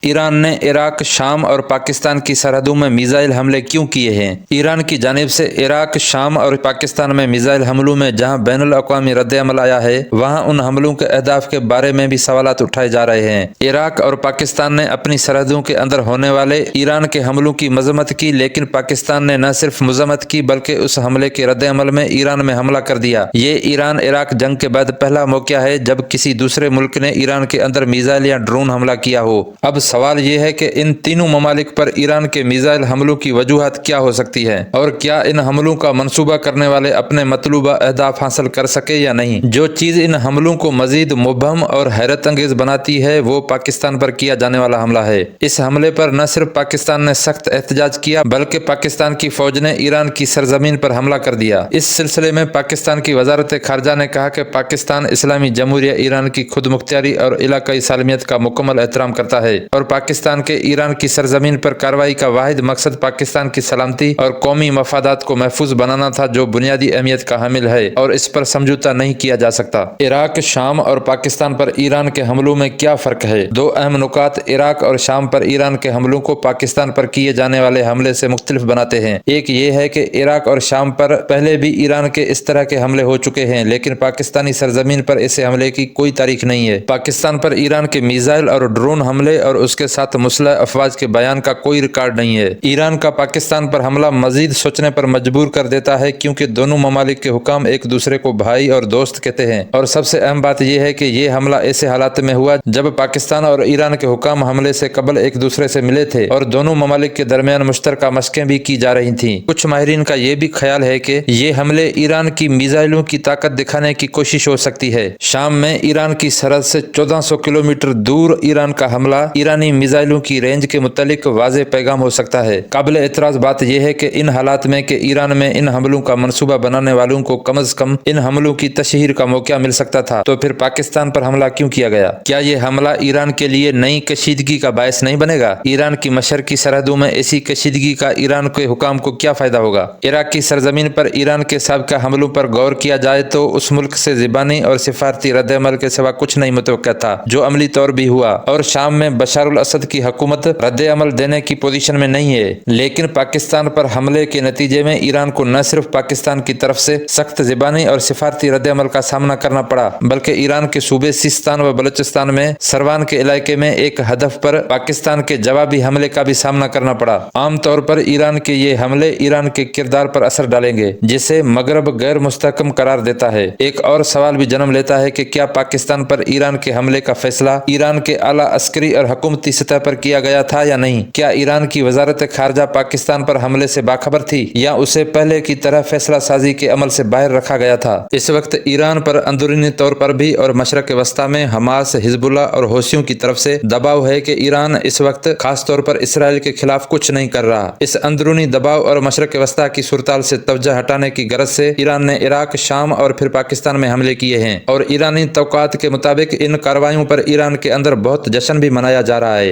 ایران نے عراق، شام اور پاکستان کی سرحدوں میں میزائل حملے کیوں کیے ہیں؟ ایران کی جانب سے عراق، شام اور پاکستان میں میزائل حملوں میں جہاں بین الاقوامی رد عمل آیا ہے، وہاں ان حملوں کے اہداف کے بارے میں بھی سوالات اٹھائے جا رہے ہیں۔ عراق اور پاکستان نے اپنی سرحدوں کے اندر ہونے والے ایران کے حملوں کی مذمت کی، لیکن پاکستان نے نہ صرف مذمت کی بلکہ اس حملے کے رد عمل میں ایران میں حملہ کر دیا۔ یہ ایران عراق جنگ کے بعد پہلا موقع ہے جب کسی دوسرے ملک نے ایران کے اندر میزائل یا ڈرون حملہ کیا ہو۔ اب سوال یہ ہے کہ ان تینوں ممالک پر ایران کے میزائل حملوں کی وجوہات کیا ہو سکتی ہے، اور کیا ان حملوں کا منصوبہ کرنے والے اپنے مطلوبہ اہداف حاصل کر سکے یا نہیں۔ جو چیز ان حملوں کو مزید مبہم اور حیرت انگیز بناتی ہے وہ پاکستان پر کیا جانے والا حملہ ہے۔ اس حملے پر نہ صرف پاکستان نے سخت احتجاج کیا بلکہ پاکستان کی فوج نے ایران کی سرزمین پر حملہ کر دیا۔ اس سلسلے میں پاکستان کی وزارت خارجہ نے کہا کہ پاکستان اسلامی جمہوریہ ایران کی خود مختاری اور علاقائی سالمیت کا مکمل احترام کرتا ہے، اور پاکستان کے ایران کی سرزمین پر کارروائی کا واحد مقصد پاکستان کی سلامتی اور قومی مفادات کو محفوظ بنانا تھا، جو بنیادی اہمیت کا حامل ہے اور اس پر سمجھوتا نہیں کیا جا سکتا۔ عراق، شام اور پاکستان پر ایران کے حملوں میں کیا فرق ہے؟ دو اہم نکات عراق اور شام پر ایران کے حملوں کو پاکستان پر کیے جانے والے حملے سے مختلف بناتے ہیں۔ ایک یہ ہے کہ عراق اور شام پر پہلے بھی ایران کے اس طرح کے حملے ہو چکے ہیں، لیکن پاکستانی سرزمین پر ایسے حملے کی کوئی تاریخ نہیں ہے۔ پاکستان پر ایران کے میزائل اور ڈرون حملے اور اس کے ساتھ مسلح افواج کے بیان کا کوئی ریکارڈ نہیں ہے۔ ایران کا پاکستان پر حملہ مزید سوچنے پر مجبور کر دیتا ہے، کیونکہ دونوں ممالک کے حکام ایک دوسرے کو بھائی اور دوست کہتے ہیں، اور سب سے اہم بات یہ ہے کہ یہ حملہ ایسے حالات میں ہوا جب پاکستان اور ایران کے حکام حملے سے قبل ایک دوسرے سے ملے تھے اور دونوں ممالک کے درمیان مشترکہ مشقیں بھی کی جا رہی تھیں۔ کچھ ماہرین کا یہ بھی خیال ہے کہ یہ حملے ایران کی میزائلوں کی طاقت دکھانے کی کوشش ہو سکتی ہے۔ شام میں ایران کی سرحد سے 1400 کلومیٹر دور ایران کا حملہ ایرانی میزائلوں کی رینج کے متعلق واضح پیغام ہو سکتا ہے۔ قابل اعتراض بات یہ ہے کہ ان حالات میں کہ ایران میں ان حملوں کا منصوبہ بنانے والوں کو کم از کم ان حملوں کی تشہیر کا موقع مل سکتا تھا، تو پھر پاکستان پر حملہ کیوں کیا گیا؟ کیا یہ حملہ ایران کے لیے نئی کشیدگی کا باعث نہیں بنے گا؟ ایران کی مشرقی سرحدوں میں ایسی کشیدگی کا ایران کے حکام کو کیا فائدہ ہوگا؟ عراق کی سرزمین پر ایران کے سابقہ حملوں پر غور کیا جائے تو اس ملک سے زبانی اور سفارتی رد عمل کے سوا کچھ نہیں متوقع تھا، جو عملی طور بھی ہوا، اور شام میں بشار الاسد کی حکومت رد عمل دینے کی پوزیشن میں نہیں ہے۔ لیکن پاکستان پر حملے کے نتیجے میں ایران کو نہ صرف پاکستان کی طرف سے سخت زبانی اور سفارتی رد عمل کا سامنا کرنا پڑا بلکہ ایران کے صوبے سیستان و بلوچستان میں سروان کے علاقے میں ایک ہدف پر پاکستان کے جوابی حملے کا بھی سامنا کرنا پڑا۔ عام طور پر ایران کے یہ حملے ایران کے کردار پر اثر ڈالیں گے، جسے مغرب غیر مستحکم قرار دیتا ہے۔ ایک اور سوال بھی جنم لیتا ہے کہ کیا پاکستان پر ایران کے حملے کا فیصلہ ایران کے اعلیٰ عسکری اور حکومتی سطح پر کیا گیا تھا یا نہیں؟ کیا ایران کی وزارت خارجہ پاکستان پر حملے سے باخبر تھی یا اسے پہلے کی طرح فیصلہ سازی کے عمل سے باہر رکھا گیا تھا؟ اس وقت ایران پر اندرونی طور پر بھی اور مشرق وسطیٰ میں حماس، حزب اللہ اور حوثیوں کی طرف سے دباؤ ہے کہ ایران اس وقت خاص طور پر اسرائیل کے خلاف کچھ نہیں کر رہا۔ اس اندرونی دباؤ اور مشرق وسطیٰ کی صورتحال سے توجہ ہٹانے کی غرض سے ایران نے عراق، شام اور پھر پاکستان میں حملے کیے ہیں، اور ایرانی توقعات کے مطابق ان کارروائیوں پر ایران کے اندر بہت جشن بھی منایا جا رہا ہے۔